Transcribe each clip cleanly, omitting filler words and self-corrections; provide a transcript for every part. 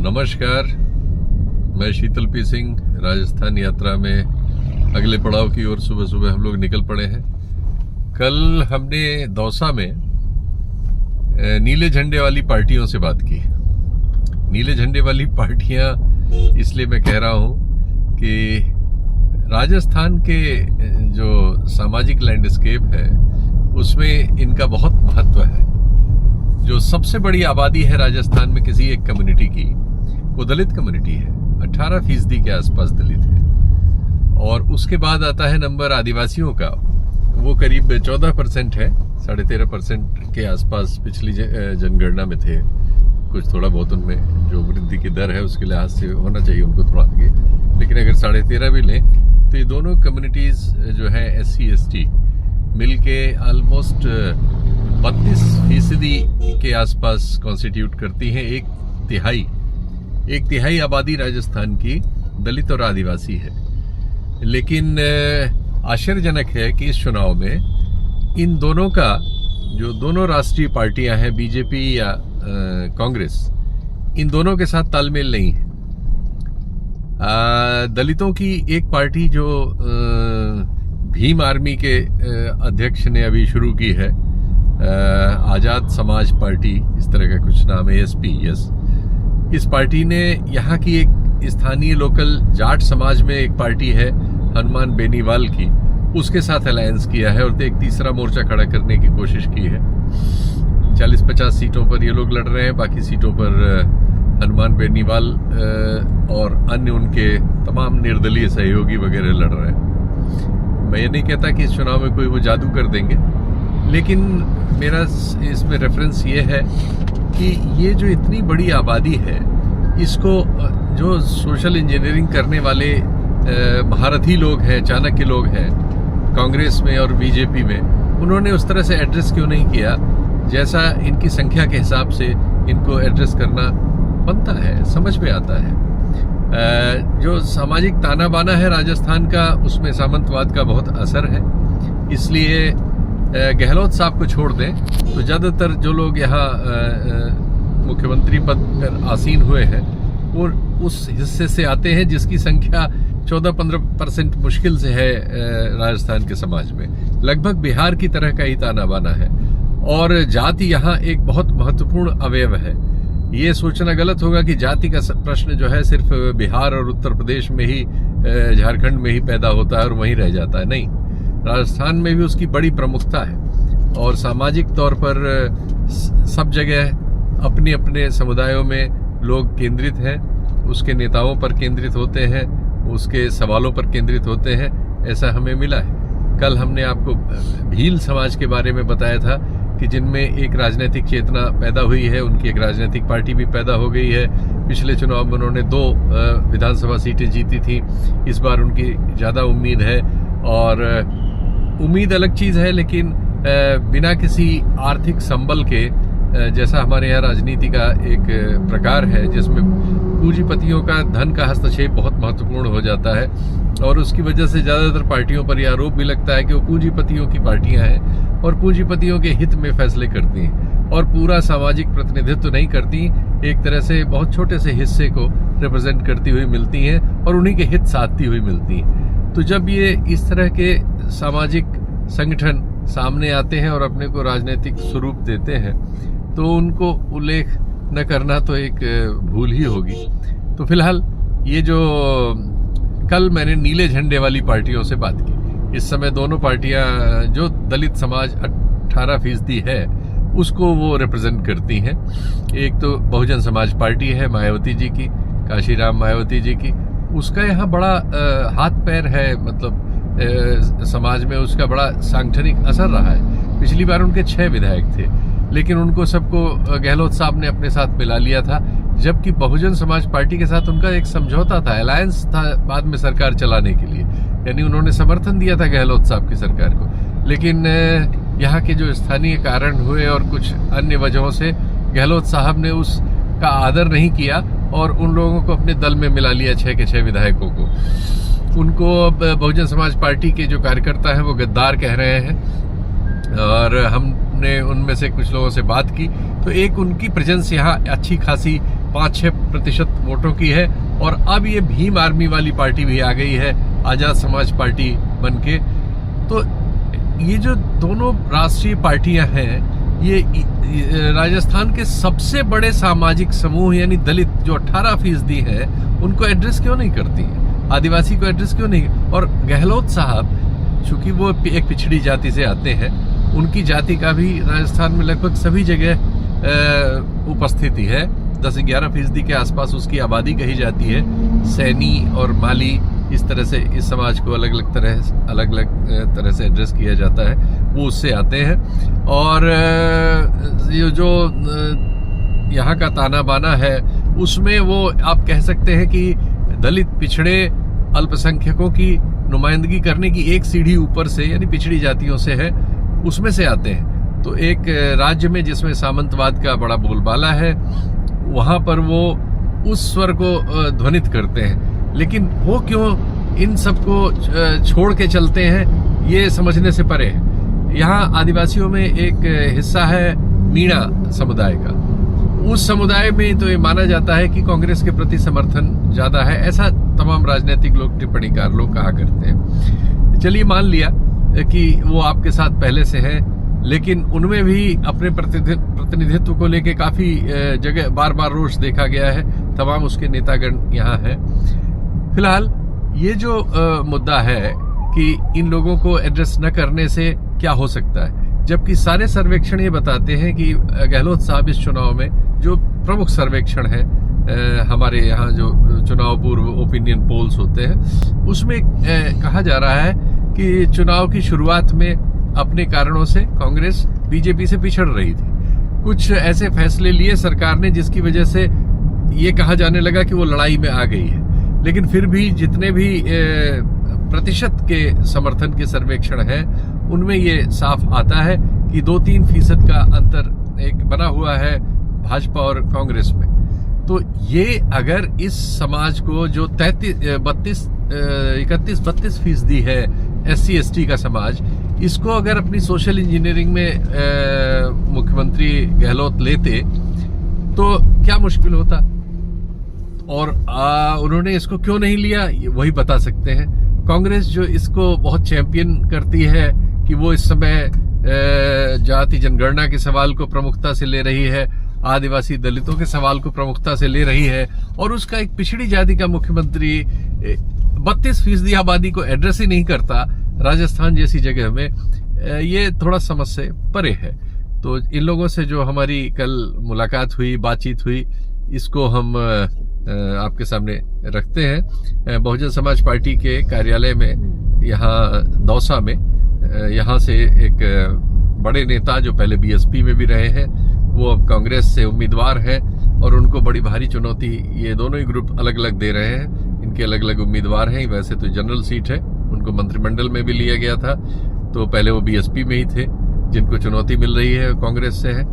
नमस्कार, मैं शीतल पी सिंह राजस्थान यात्रा में अगले पड़ाव की ओर सुबह सुबह हम लोग निकल पड़े हैं। कल हमने दौसा में नीले झंडे वाली पार्टियों से बात की। नीले झंडे वाली पार्टियां इसलिए मैं कह रहा हूं कि राजस्थान के जो सामाजिक लैंडस्केप है उसमें इनका बहुत महत्व है। जो सबसे बड़ी आबादी है राजस्थान में किसी एक कम्युनिटी की, वो दलित कम्युनिटी है। 18% के आसपास दलित है। और उसके बाद आता है नंबर आदिवासियों का, वो करीब 14% है। 13.5% के आसपास पिछली जनगणना में थे। कुछ थोड़ा बहुत उनमें जो वृद्धि की दर है उसके लिहाज से होना चाहिए उनको थोड़ा आगे, लेकिन अगर 13.5 भी लें तो ये दोनों कम्युनिटीज जो है SC ST मिलके ऑलमोस्ट 32% के आसपास कॉन्स्टिट्यूट करती हैं। एक तिहाई आबादी राजस्थान की दलित और आदिवासी है। लेकिन आश्चर्यजनक है कि इस चुनाव में इन दोनों का, जो दोनों राष्ट्रीय पार्टियां हैं बीजेपी या कांग्रेस, इन दोनों के साथ तालमेल नहीं है। दलितों की एक पार्टी जो भीम आर्मी के अध्यक्ष ने अभी शुरू की है, आजाद समाज पार्टी, इस तरह का कुछ नाम है, ASP, यस। इस पार्टी ने यहाँ की एक स्थानीय लोकल जाट समाज में एक पार्टी है हनुमान बेनीवाल की, उसके साथ अलायंस किया है और एक तीसरा मोर्चा खड़ा करने की कोशिश की है। 40-50 सीटों पर ये लोग लड़ रहे हैं, बाकी सीटों पर हनुमान बेनीवाल और अन्य उनके तमाम निर्दलीय सहयोगी वगैरह लड़ रहे हैं। मैं ये नहीं कहता कि इस चुनाव में कोई वो जादू कर देंगे, लेकिन मेरा इसमें रेफरेंस ये है कि ये जो इतनी बड़ी आबादी है, इसको जो सोशल इंजीनियरिंग करने वाले महारथी लोग हैं, चाणक्य लोग हैं कांग्रेस में और बीजेपी में, उन्होंने उस तरह से एड्रेस क्यों नहीं किया जैसा इनकी संख्या के हिसाब से इनको एड्रेस करना बनता है, समझ में आता है। जो सामाजिक ताना बाना है राजस्थान का, उसमें सामंतवाद का बहुत असर है। इसलिए गहलोत साहब को छोड़ दें तो ज़्यादातर जो लोग यहाँ मुख्यमंत्री पद पर आसीन हुए हैं वो उस हिस्से से आते हैं जिसकी संख्या 14-15% मुश्किल से है राजस्थान के समाज में। लगभग बिहार की तरह का ही ताना बाना है और जाति यहाँ एक बहुत महत्वपूर्ण अवयव है। ये सोचना गलत होगा कि जाति का प्रश्न जो है सिर्फ बिहार और उत्तर प्रदेश में ही, झारखंड में ही पैदा होता है और वहीं रह जाता है। नहीं, राजस्थान में भी उसकी बड़ी प्रमुखता है और सामाजिक तौर पर सब जगह अपने अपने समुदायों में लोग केंद्रित हैं, उसके नेताओं पर केंद्रित होते हैं, उसके सवालों पर केंद्रित होते हैं। ऐसा हमें मिला है। कल हमने आपको भील समाज के बारे में बताया था कि जिनमें एक राजनीतिक चेतना पैदा हुई है, उनकी एक राजनीतिक पार्टी भी पैदा हो गई है। पिछले चुनाव में उन्होंने 2 विधानसभा सीटें जीती थी। इस बार उनकी ज़्यादा उम्मीद है और उम्मीद अलग चीज़ है, लेकिन बिना किसी आर्थिक संबल के, जैसा हमारे यहाँ राजनीति का एक प्रकार है जिसमें पूंजीपतियों का धन का हस्तक्षेप बहुत महत्वपूर्ण हो जाता है और उसकी वजह से ज़्यादातर पार्टियों पर यह आरोप भी लगता है कि वो पूंजीपतियों की पार्टियां हैं और पूंजीपतियों के हित में फैसले करती हैं और पूरा सामाजिक प्रतिनिधित्व तो नहीं करती, एक तरह से बहुत छोटे से हिस्से को रिप्रेजेंट करती हुई मिलती हैं और उन्हीं के हित साधती हुई मिलती हैं। तो जब ये इस तरह के सामाजिक संगठन सामने आते हैं और अपने को राजनीतिक स्वरूप देते हैं तो उनको उल्लेख न करना तो एक भूल ही होगी। तो फिलहाल ये जो कल मैंने नीले झंडे वाली पार्टियों से बात की, इस समय दोनों पार्टियां जो दलित समाज 18% है उसको वो रिप्रेजेंट करती हैं। एक तो बहुजन समाज पार्टी है मायावती जी की, काशीराम मायावती जी की, उसका यहाँ बड़ा हाथ पैर है, मतलब समाज में उसका बड़ा सांगठनिक असर रहा है। पिछली बार उनके 6 विधायक थे, लेकिन उनको सबको गहलोत साहब ने अपने साथ मिला लिया था, जबकि बहुजन समाज पार्टी के साथ उनका एक समझौता था, अलायंस था बाद में सरकार चलाने के लिए। यानी उन्होंने समर्थन दिया था गहलोत साहब की सरकार को, लेकिन यहाँ के जो स्थानीय कारण हुए और कुछ अन्य वजहों से गहलोत साहब ने उसका आदर नहीं किया और उन लोगों को अपने दल में मिला लिया, 6 के 6 विधायकों को। उनको बहुजन समाज पार्टी के जो कार्यकर्ता हैं वो गद्दार कह रहे हैं और हमने उनमें से कुछ लोगों से बात की तो एक उनकी प्रेजेंस यहाँ अच्छी खासी 5-6% वोटों की है। और अब ये भीम आर्मी वाली पार्टी भी आ गई है आजाद समाज पार्टी बनके। तो ये जो दोनों राष्ट्रीय पार्टियां हैं, ये राजस्थान के सबसे बड़े सामाजिक समूह यानी दलित जो 18% है, उनको एड्रेस क्यों नहीं करती हैं? आदिवासी को एड्रेस क्यों नहीं? और गहलोत साहब चूंकि वो एक पिछड़ी जाति से आते हैं, उनकी जाति का भी राजस्थान में लगभग सभी जगह उपस्थिति है। 10-11% के आसपास उसकी आबादी कही जाती है। सैनी और माली, इस तरह से इस समाज को अलग अलग तरह से एड्रेस किया जाता है, वो उससे आते हैं। और ये जो यहाँ का ताना बाना है, उसमें वो आप कह सकते हैं कि दलित, पिछड़े, अल्पसंख्यकों की नुमाइंदगी करने की एक सीढ़ी ऊपर से यानी पिछड़ी जातियों से है, उसमें से आते हैं। तो एक राज्य में जिसमें सामंतवाद का बड़ा बोलबाला है, वहां पर वो उस स्वर को ध्वनित करते हैं। लेकिन वो क्यों इन सबको छोड़ के चलते हैं, ये समझने से परे है। यहाँ आदिवासियों में एक हिस्सा है मीणा समुदाय का। उस समुदाय में तो ये माना जाता है कि कांग्रेस के प्रति समर्थन ज्यादा है, ऐसा तमाम राजनीतिक लोग, टिप्पणीकार लोग कहा करते हैं। चलिए मान लिया कि वो आपके साथ पहले से है, लेकिन उनमें भी अपने प्रतिनिधित्व को लेके काफी जगह बार बार रोष देखा गया है। तमाम उसके नेतागण यहाँ हैं। फिलहाल ये जो मुद्दा है कि इन लोगों को एड्रेस न करने से क्या हो सकता है, जबकि सारे सर्वेक्षण ये बताते हैं कि गहलोत साहब इस चुनाव में, जो प्रमुख सर्वेक्षण है हमारे यहाँ जो चुनाव पूर्व ओपिनियन पोल्स होते हैं, उसमें कहा जा रहा है कि चुनाव की शुरुआत में अपने कारणों से कांग्रेस बीजेपी से पिछड़ रही थी। कुछ ऐसे फैसले लिए सरकार ने जिसकी वजह से ये कहा जाने लगा कि वो लड़ाई में आ गई है। लेकिन फिर भी जितने भी प्रतिशत के समर्थन के सर्वेक्षण हैं, उनमें ये साफ आता है कि 2-3% का अंतर एक बना हुआ है भाजपा और कांग्रेस में। तो ये अगर इस समाज को जो 31-32% है SC/ST का समाज, इसको अगर अपनी सोशल इंजीनियरिंग में मुख्यमंत्री गहलोत लेते तो क्या मुश्किल होता, और उन्होंने इसको क्यों नहीं लिया, वही बता सकते हैं। कांग्रेस जो इसको बहुत चैंपियन करती है कि वो इस समय जाति जनगणना के सवाल को प्रमुखता से ले रही है, आदिवासी दलितों के सवाल को प्रमुखता से ले रही है, और उसका एक पिछड़ी जाति का मुख्यमंत्री 32% आबादी को एड्रेस ही नहीं करता राजस्थान जैसी जगह में, ये थोड़ा समझ से परे है। तो इन लोगों से जो हमारी कल मुलाकात हुई, बातचीत हुई, इसको हम आपके सामने रखते हैं। बहुजन समाज पार्टी के कार्यालय में यहाँ दौसा में, यहाँ से एक बड़े नेता जो पहले BSP में भी रहे हैं, वो अब कांग्रेस से उम्मीदवार हैं, और उनको बड़ी भारी चुनौती ये दोनों ही ग्रुप अलग अलग दे रहे हैं। इनके अलग अलग उम्मीदवार हैं। वैसे तो जनरल सीट है, उनको मंत्रिमंडल में भी लिया गया था, तो पहले वो BSP में ही थे। जिनको चुनौती मिल रही है कांग्रेस से है।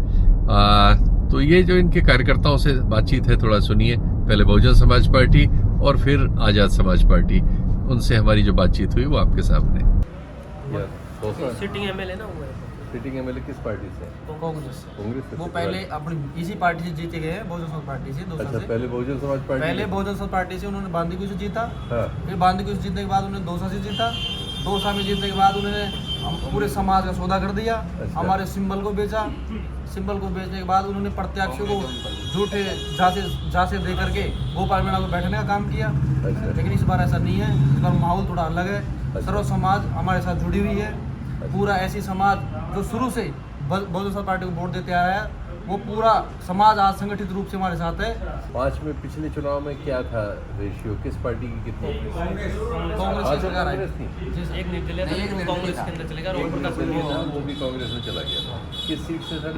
तो ये जो इनके कार्यकर्ताओं से बातचीत है, थोड़ा सुनिए। पहले बहुजन समाज पार्टी और फिर आजाद समाज पार्टी, उनसे हमारी जो बातचीत हुई वो आपके सामने। सिटिंग एमएलए ना हुआ है। सिटिंग एमएलए किस पार्टी से? कांग्रेस से। वो पहले अपनी इसी पार्टी से जीते गए हैं, बहुजन समाज पार्टी से। अच्छा, पहले बहुजन समाज पार्टी, पहले बहुजन समाज पार्टी से उन्होंने बांदीकुई से जीता। हाँ। फिर बांदीकुई से जीतने के बाद उन्होंने दौसा से जीता। दौसा में जीतने के बाद उन्होंने पूरे समाज का सौदा कर दिया। अच्छा। हमारे सिंबल को बेचा। सिंबल को बेचने के बाद उन्होंने प्रत्याशियों को झूठे झांसे दे करके गोपाल मीणा को बैठने का काम किया। अच्छा। लेकिन इस बार ऐसा नहीं है, इस बार माहौल थोड़ा अलग है। अच्छा। सर्व समाज हमारे साथ जुड़ी हुई है। पूरा ऐसी समाज जो शुरू से बहुजन समाज पार्टी को वोट देते आया है, वो पूरा समाज आज संगठित रूप से हमारे साथ है। 5 में पिछले चुनाव में क्या था रेशियो, किस पार्टी की कितनी? कांग्रेस की सरकार आई। एक निर्दलीय था, एक कांग्रेस के अंदर चलेगा। रोड प्रकाश वो भी कांग्रेस में चला गया था। किस सीट से था?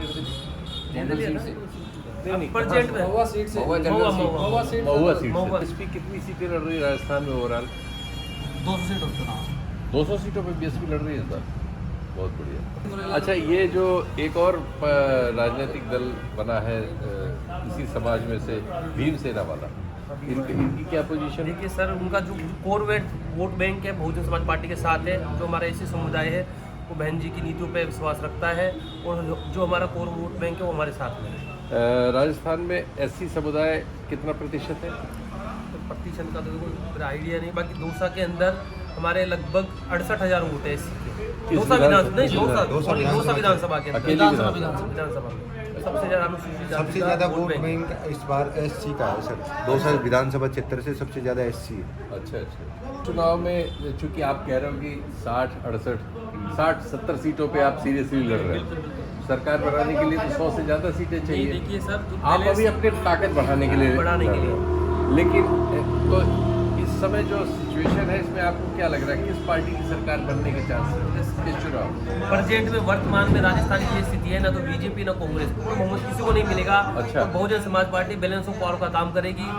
परसेंट में महुआ सीट से। महुआ सीट महुआ। से। BSP कितनी सीटें लड़ रही है राजस्थान में ओवरऑल? 200 सीटों का चुनाव। 200 सीटों पे BSP लड़ रही है इस बार। बहुत बढ़िया। अच्छा, ये जो एक और राजनीतिक दल बना है इसी समाज में से, भीमसेना वाला, इनकी क्या पोजीशन? देखिए सर, उनका जो कोर वोट बैंक है बहुजन समाज पार्टी के साथ है। जो हमारा ऐसी समुदाय है वो बहन जी की नीतियों पर विश्वास रखता है, और जो हमारा कोर वोट बैंक है वो हमारे साथ में है। राजस्थान में एससी समुदाय कितना प्रतिशत है? तो प्रतिशत का तो कोई आइडिया नहीं, बाकी दौसा के अंदर हमारे लगभग 68,000 वोट है एससी के। दौसा विधानसभा के अंदर, विधानसभा में सबसे ज़्यादा सबसे ज़्यादा वोट बैंक इस बार एससी का है सर। दौसा विधानसभा क्षेत्र से सबसे ज़्यादा एससी है। अच्छा। चुनाव में चूंकि आप कह रहे हो कि 60-70 सीटों पे आप सीरियसली लड़ रहे हो, सरकार बनाने के लिए तो 100 से ज़्यादा सीटें चाहिए। देखिए सर, आप अभी अपनी ताकत बढ़ाने के लिए लेकिन तो इस समय जो सिचुएशन है इसमें आपको क्या लग रहा है, किस पार्टी की सरकार बनने के चांसेस किस चुनाव? प्रेजेंट में वर्तमान में राजस्थान की ये स्थिति है, ना तो बीजेपी ना कांग्रेस, बहुमत किसी को नहीं मिलेगा। अच्छा। तो Bahujan Samaj party balance of power का काम करेगी।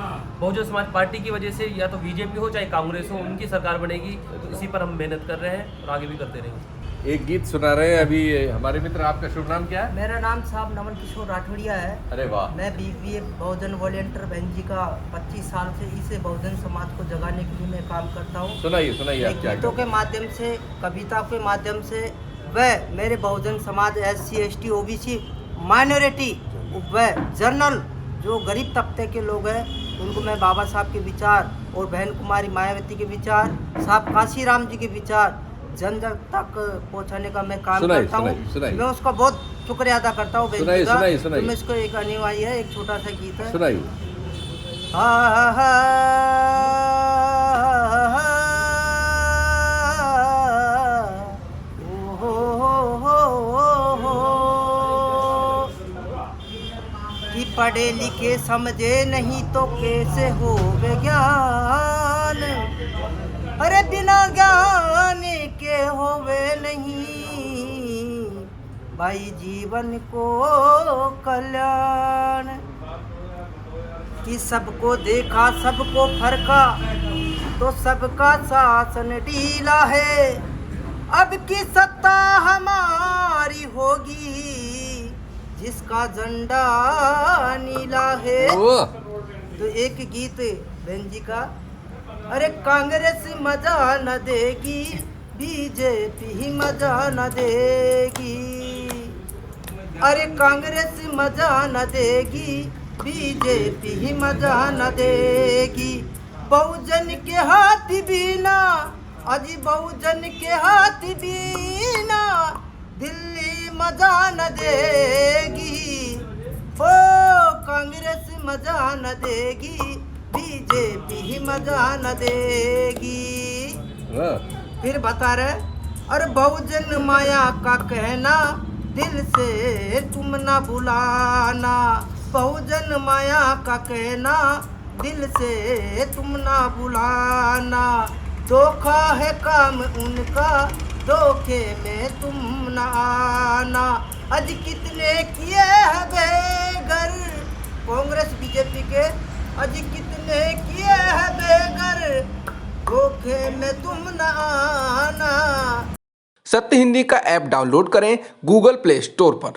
बहुजन समाज पार्टी की वजह से या तो बीजेपी हो चाहे कांग्रेस हो, उनकी सरकार बनेगी। तो इसी पर हम मेहनत कर रहे हैं और आगे भी करते रहेंगे। एक गीत सुना रहे हैं अभी हमारे मित्र। आपका शुभ नाम क्या है? मेरा नाम साहब नमन किशोर राठौड़िया है। अरे वाह। मैं बीपीए बहुजन वॉलेंटियर बहन का 25 साल से इसे बहुजन समाज को जगाने के लिए मैं काम करता हूँ। सुनाइए आप क्या गीतों के माध्यम से, कविता के माध्यम से वह मेरे Bahujan Samaj SC ST OBC minority वह जनरल जो गरीब तबके के लोग हैं उनको मैं बाबा साहब के विचार और बहन कुमारी मायावती के विचार, साहब काशीराम जी के विचार जन जन तक पहुंचाने का मैं काम करता हूँ। मैं उसका बहुत शुक्रिया अदा करता हूँ। सुनाइए। तो मैं इसको एक अनिवार्य है, एक छोटा सा गीत है। सुनाइए। कि पढ़े लिखे समझे नहीं तो कैसे हो ज्ञान, अरे बिना ज्ञान के होवे नहीं भाई जीवन को कल्याण। कि सबको देखा सबको फरका तो सबका शासन ढीला है, अब की सत्ता हमारी होगी जिसका झंडा नीला है। तो एक गीत बहन जी का, अरे कांग्रेस मजा न देगी बीजेपी मजा न देगी, अरे कांग्रेस मजा न देगी बीजेपी मजा न देगी। बहुजन के हाथ बीना, अजी बहुजन के हाथ बीना दिल्ली मजा न देगी। ओ कांग्रेस मजा न देगी बीजेपी मजा न देगी। फिर बता रहे, अरे बहुजन माया का कहना दिल से तुम ना भुलाना, बहुजन माया का कहना दिल से तुम ना भुलाना। धोखा है काम उनका, धोखे में तुम ना आना। आज कितने किए हैं बेघर कांग्रेस बीजेपी के, आज कितने किए हैं बेघर, धोखे में तुम न आना। सत्य हिंदी का ऐप डाउनलोड करें गूगल प्ले स्टोर पर।